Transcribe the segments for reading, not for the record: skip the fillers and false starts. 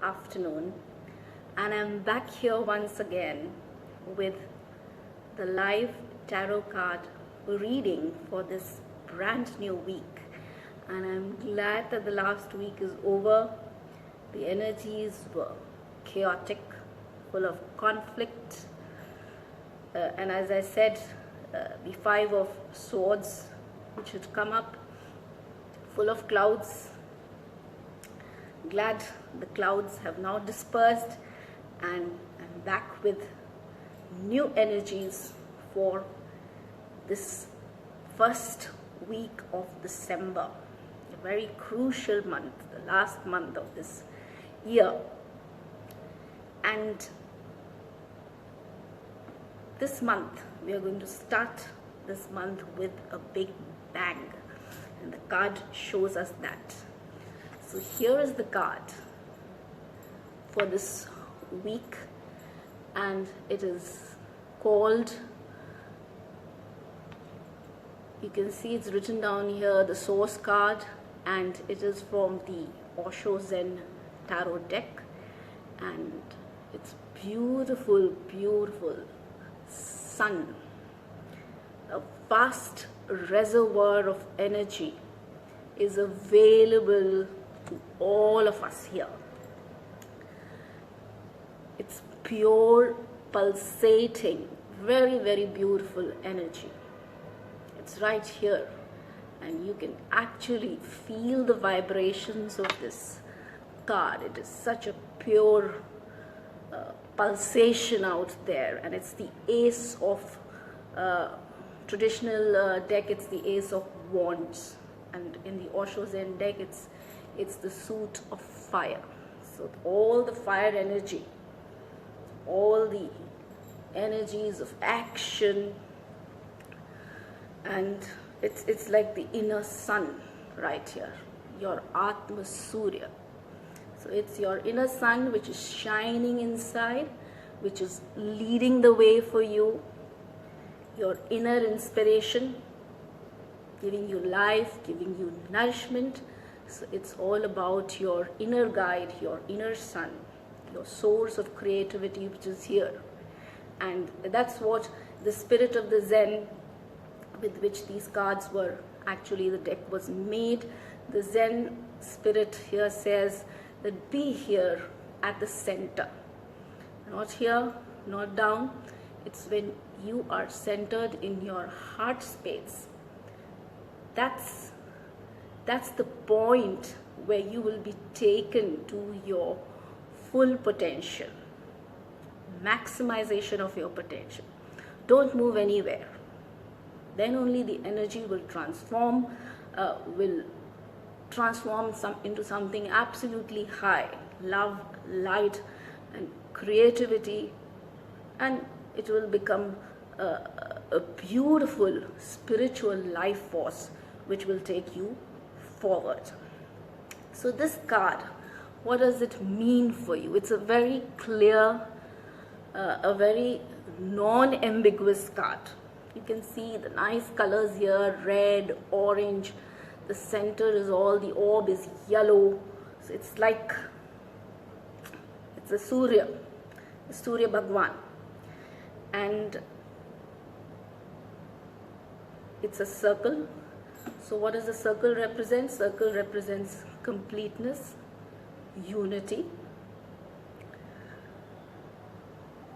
afternoon, and I'm back here once again with the live tarot card reading for this brand new week. And I'm glad that the last week is over. The energies were chaotic, full of conflict, and as I said, the Five of Swords which had come up, full of clouds. Glad the clouds have now dispersed, and I'm back with new energies for this first week of December, a very crucial month, the last month of this year. And this month, we are going to start this month with a big bang, and the card shows us that. So here is the card for this week, and it is called, you can see it's written down here, the source card, and it is from the Osho Zen Tarot deck, and it's beautiful, beautiful sun, a vast reservoir of energy is available to all of us here. It's pure, pulsating, very, very beautiful energy. It's right here, and you can actually feel the vibrations of this card. It is such a pure pulsation out there, and it's the Ace of traditional deck. It's the Ace of Wands, and in the Osho Zen deck, it's the Suit of Fire. So all the fire energy, all the energies of action, and it's like the inner sun right here, your Atma Surya. So it's your inner sun which is shining inside, which is leading the way for you, your inner inspiration, giving you life, giving you nourishment. So it's all about your inner guide, your inner sun, your source of creativity which is here. And that's what the spirit of the Zen with which these cards were, actually the deck was made. The Zen spirit here says that be here at the center, not here, not down. It's when you are centered in your heart space. That's the point where you will be taken to your full potential, maximization of your potential. Don't move anywhere. Then only the energy will transform into something absolutely high, love, light, and creativity, and it will become a beautiful spiritual life force which will take you forward. So this card, what does it mean for you? It's a very clear, a very non-ambiguous card. You can see the nice colors here, red, orange. The center is all, the orb is yellow. So it's like, it's a Surya Bhagwan. And it's a circle. So what does the circle represent? Circle represents completeness, unity,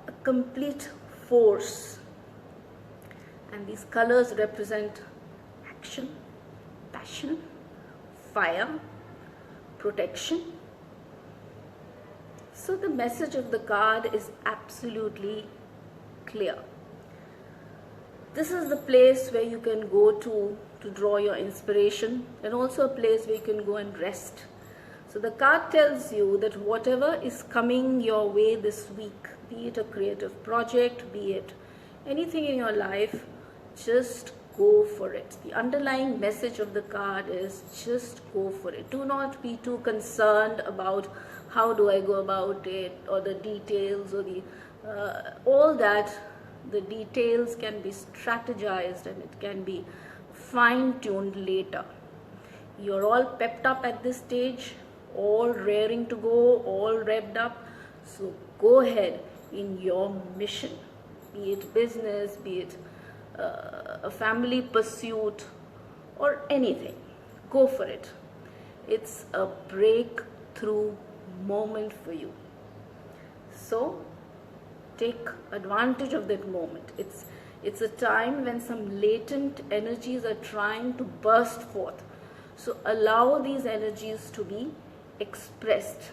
a complete force. And these colors represent action, passion, fire, protection. So the message of the card is absolutely clear. This is the place where you can go to draw your inspiration, and also a place where you can go and rest. So the card tells you that whatever is coming your way this week, be it a creative project, be it anything in your life, just go for it. The underlying message of the card is just go for it. Do not be too concerned about how do I go about it, or the details, or the all that. The details can be strategized and it can be fine-tuned later. You're all pepped up at this stage. all raring to go, all revved up. So go ahead in your mission, be it business, be it a family pursuit, or anything. Go for it. It's a breakthrough moment for you. So take advantage of that moment. It's a time when some latent energies are trying to burst forth. So allow these energies to be expressed.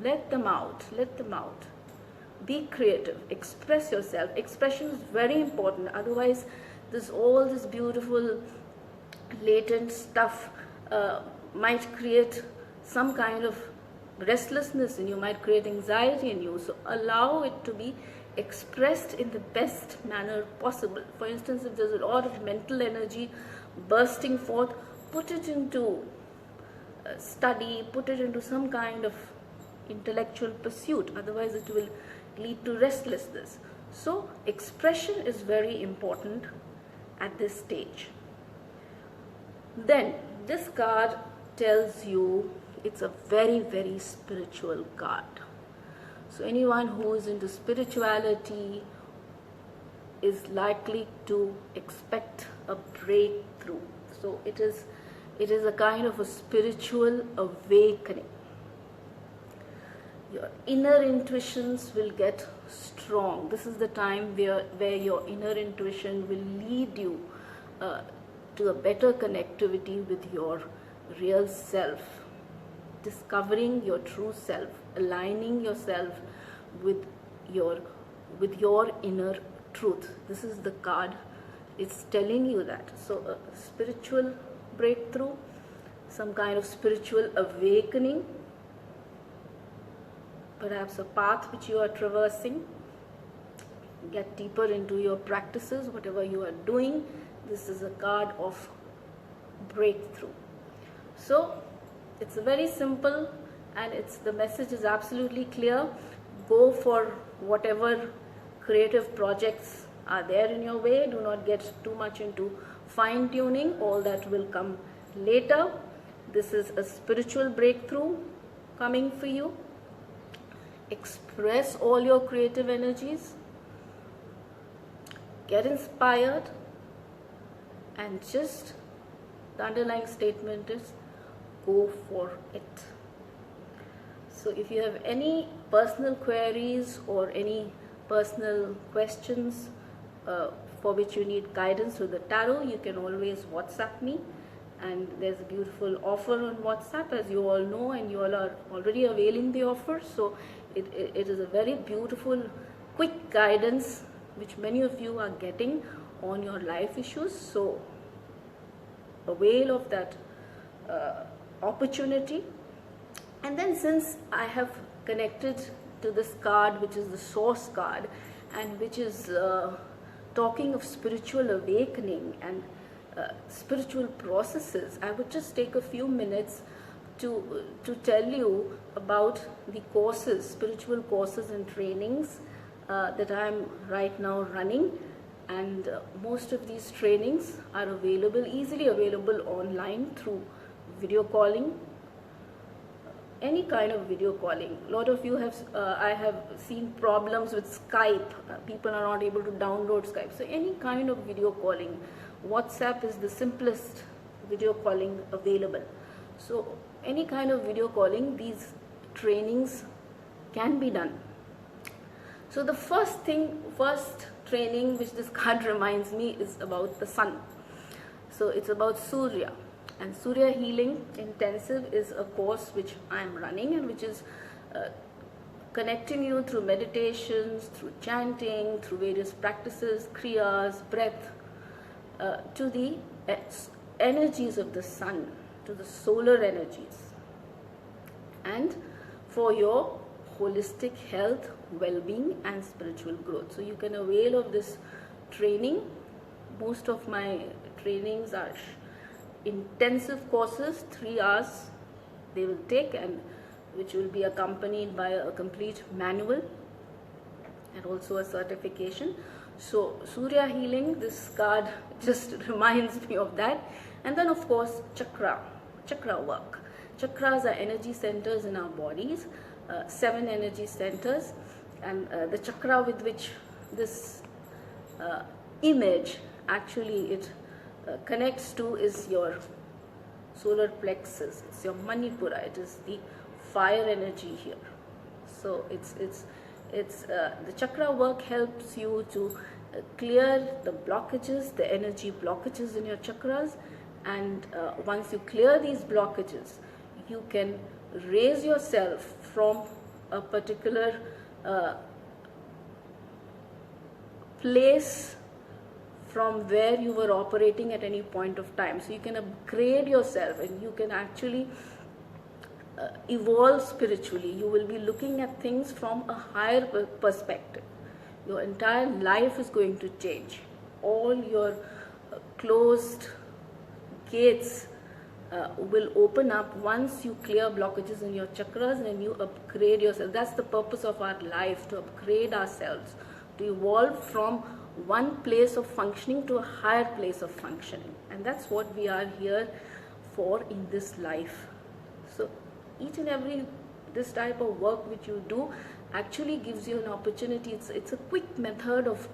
Let them out. Let them out. Be creative. Express yourself. Expression is very important. Otherwise, all this beautiful latent stuff might create some kind of restlessness in you, might create anxiety in you. So allow it to be expressed in the best manner possible. For instance, if there's a lot of mental energy bursting forth, put it into study, put it into some kind of intellectual pursuit. Otherwise, it will lead to restlessness. So expression is very important at this stage. Then this card tells you it's a very, very spiritual card. So anyone who is into spirituality is likely to expect a breakthrough. So it is a kind of a spiritual awakening. Your inner intuitions will get strong. This is the time where your inner intuition will lead you to a better connectivity with your real self, discovering your true self, aligning yourself with your inner truth. This is the card. It's telling you that. So a spiritual breakthrough, some kind of spiritual awakening, perhaps a path which you are traversing. Get deeper into your practices, whatever you are doing. This is a card of breakthrough. So it's very simple, and the message is absolutely clear. Go for whatever creative projects are there in your way. Do not get too much into fine tuning. All that will come later. This is a spiritual breakthrough coming for you. Express all your creative energies. Get inspired, and just the underlying statement is go for it. So if you have any personal queries or any personal questions for which you need guidance with the tarot, you can always WhatsApp me, and there's a beautiful offer on WhatsApp, as you all know, and you all are already availing the offer. So it is a very beautiful quick guidance which many of you are getting on your life issues. So avail of that opportunity. And then, since I have connected to this card, which is the source card, and which is talking of spiritual awakening and spiritual processes, I would just take a few minutes to tell you about the courses, spiritual courses and trainings that I am right now running. And most of these trainings are easily available online through video calling, any kind of video calling. A lot of you I have seen problems with Skype. People are not able to download Skype. So any kind of video calling. WhatsApp is the simplest video calling available. So any kind of video calling, these trainings can be done. So the first training which this card reminds me is about the sun. So it's about Surya, and Surya Healing Intensive is a course which I am running, and which is connecting you through meditations, through chanting, through various practices, kriyas, breath, to the energies of the sun, to the solar energies, and for your holistic health, well-being and spiritual growth. So you can avail of this training. Most of my trainings are intensive courses, 3 hours they will take, and which will be accompanied by a complete manual and also a certification. So Surya Healing, this card just reminds me of that. And then of course chakra work. Chakras are energy centers in our bodies, 7 energy centers, and the chakra with which this image actually it connects to is your solar plexus. It's your Manipura. It is the fire energy here. So it's the chakra work helps you to clear the blockages, the energy blockages in your chakras, and once you clear these blockages, you can raise yourself from a particular place from where you were operating at any point of time. So you can upgrade yourself and you can actually evolve spiritually. You will be looking at things from a higher perspective. Your entire life is going to change. All your closed gates will open up once you clear blockages in your chakras and you upgrade yourself. That's the purpose of our life, to upgrade ourselves, to evolve from one place of functioning to a higher place of functioning. And that's what we are here for in this life. So each and every this type of work which you do actually gives you an opportunity. It's a quick method of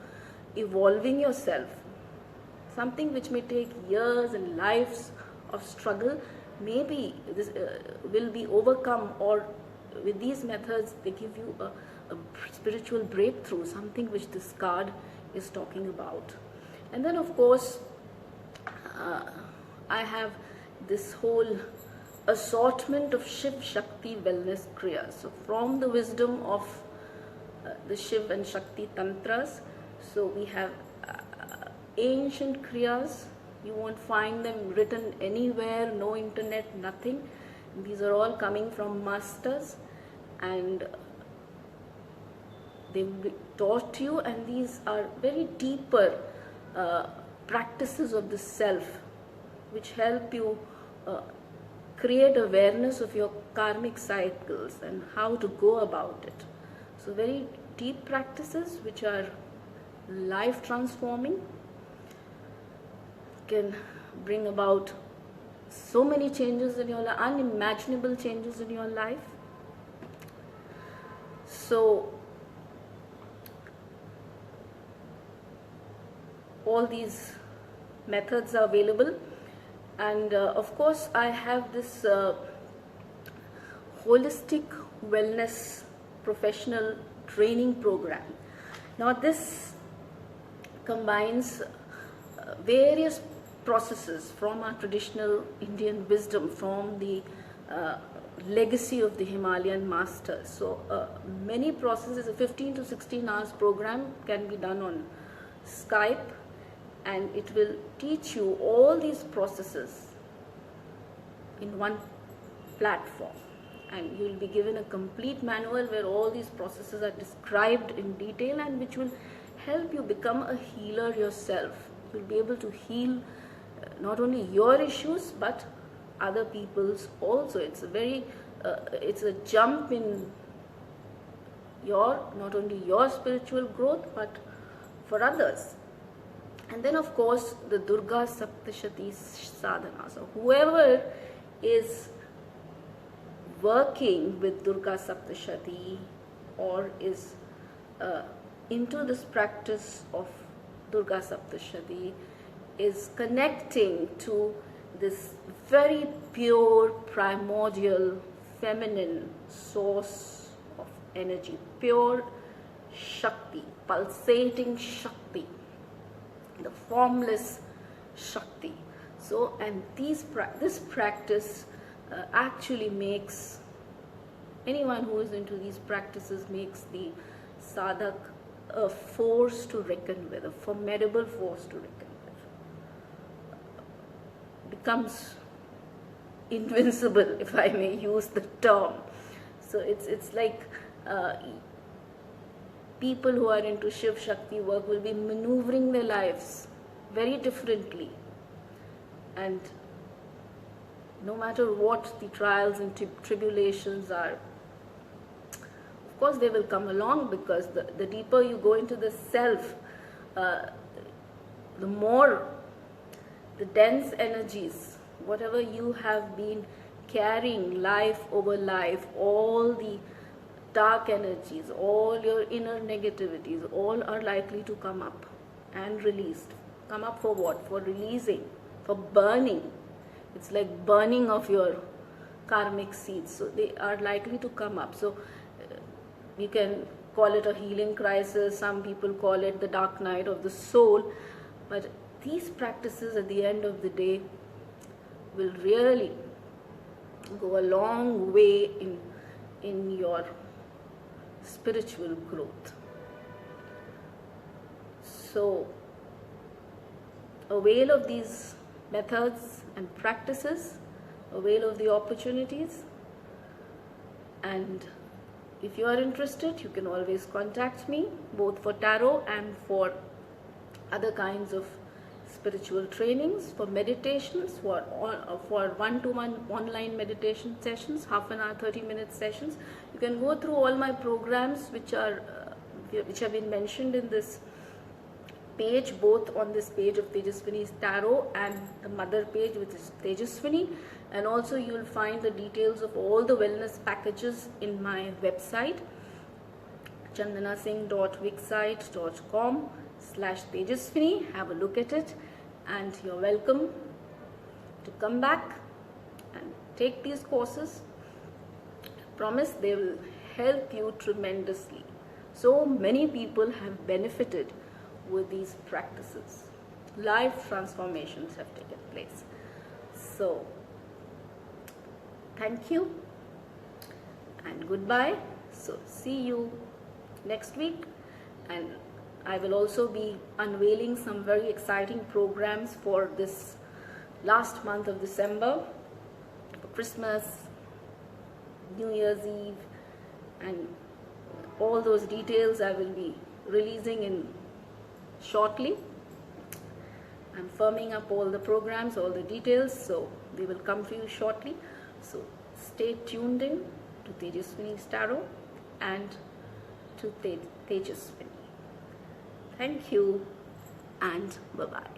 evolving yourself. Something which may take years and lives of struggle, maybe this will be overcome, or with these methods they give you a spiritual breakthrough, something which this card is talking about. And then of course I have this whole assortment of Shiv Shakti wellness kriyas. So from the wisdom of the Shiv and Shakti tantras, so we have ancient kriyas. You won't find them written anywhere, no internet, nothing. These are all coming from masters, and they will be taught to you, and these are very deeper practices of the self which help you create awareness of your karmic cycles and how to go about it. So very deep practices which are life transforming, can bring about so many changes in your life, unimaginable changes in your life. So all these methods are available, and of course I have this holistic wellness professional training program. Now this combines various processes from our traditional Indian wisdom, from the legacy of the Himalayan masters. So many processes, a 15 to 16 hours program can be done on Skype, and it will teach you all these processes in one platform, and you will be given a complete manual where all these processes are described in detail, and which will help you become a healer yourself. You will be able to heal not only your issues but other people's also. It's a very it's a jump in your, not only your spiritual growth but for others. And then of course the Durga Saptashati sadhana. So whoever is working with Durga Saptashati or is into this practice of Durga Saptashati is connecting to this very pure, primordial, feminine source of energy, pure Shakti, pulsating Shakti, the formless Shakti. So, and this practice actually makes, anyone who is into these practices makes the sadhak a force to reckon with, a formidable force to reckon with. Becomes invincible, if I may use the term. So it's like people who are into Shiv Shakti work will be maneuvering their lives very differently, and no matter what the trials and tribulations are, of course they will come along, because the deeper you go into the self, the more the dense energies, whatever you have been carrying life over life, all the dark energies, all your inner negativities, all are likely to come up and released. Come up for what? For releasing, for burning. It's like burning of your karmic seeds. So they are likely to come up. So you can call it a healing crisis. Some people call it the dark night of the soul. But these practices at the end of the day will really go a long way in your spiritual growth. So avail of these methods and practices, avail of the opportunities, and if you are interested, you can always contact me, both for tarot and for other kinds of spiritual trainings, for meditations, for one-to-one online meditation sessions, half an hour, 30-minute sessions. You can go through all my programs which have been mentioned in this page, both on this page of Tejaswini's Tarot and the mother page, which is Tejaswini, and also you will find the details of all the wellness packages in my website, chandanasingh.wixsite.com/Tejaswini. Have a look at it, and you're welcome to come back and take these courses. I promise they will help you tremendously. So many people have benefited with these practices. Life transformations have taken place. So thank you and goodbye. So see you next week, and I will also be unveiling some very exciting programs for this last month of December, for Christmas, New Year's Eve, and all those details I will be releasing in shortly. I'm firming up all the programs, all the details, so they will come to you shortly. So stay tuned in to Tejaswini's Tarot and to Tejaswini. Thank you and bye-bye.